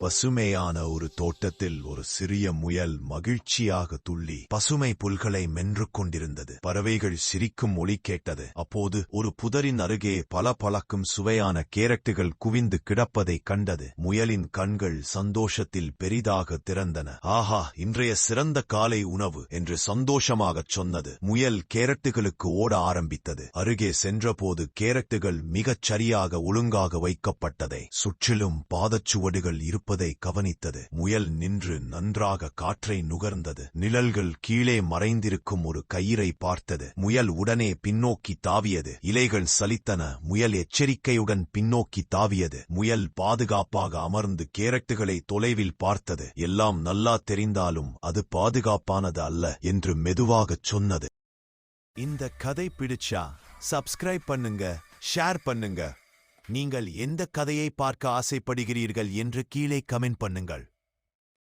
பசுமையான ஒரு தோட்டத்தில் ஒரு சிறிய முயல் மகிழ்ச்சியாக துள்ளி பசுமை புல்களை மென்று கொண்டிருந்தது. பறவைகள் சிரிக்கும் ஒலி கேட்டது. அப்போது ஒரு புதரின் அருகே பல பழக்கும் சுவையான கேரட்டுகள் குவிந்து கிடப்பதைக் கண்டது. முயலின் கண்கள் சந்தோஷத்தில் பெரிதாக திறந்தன. ஆஹா, இன்றைய சிறந்த காலை உணவு என்று சந்தோஷமாகச் சொன்னது. முயல் கேரட்டுகளுக்கு ஓட ஆரம்பித்தது. அருகே சென்றபோது கேரட்டுகள் மிகச் சரியாக ஒழுங்காக வைக்கப்பட்டதை சுற்றிலும் பாதச்சுவடுகள் இருப்பதை கவனித்தது. முயல் நின்று நன்றாக காற்றை நுகர்ந்தது. நிழல்கள் கீழே மறைந்திருக்கும் ஒரு கயிறை பார்த்தது. முயல் உடனே பின்னோக்கி தாவியது. இலைகள் சலித்தன. முயல் எச்சரிக்கையுடன் பின்னோக்கி தாவியது. முயல் பாதுகாப்பாக அமர்ந்து கேரட்டுகளை தொலைவில் பார்த்தது. எல்லாம் நல்லா தெரிந்தாலும் அது பாதுகாப்பானது அல்ல என்று மெதுவாகச் சொன்னது. இந்த கதை பிடிச்சா சப்ஸ்கிரைப் பண்ணுங்க, ஷேர் பண்ணுங்க. நீங்கள் எந்த கதையை பார்க்க ஆசைப்படுகிறீர்கள் என்று கீழே கமெண்ட் பண்ணுங்கள்.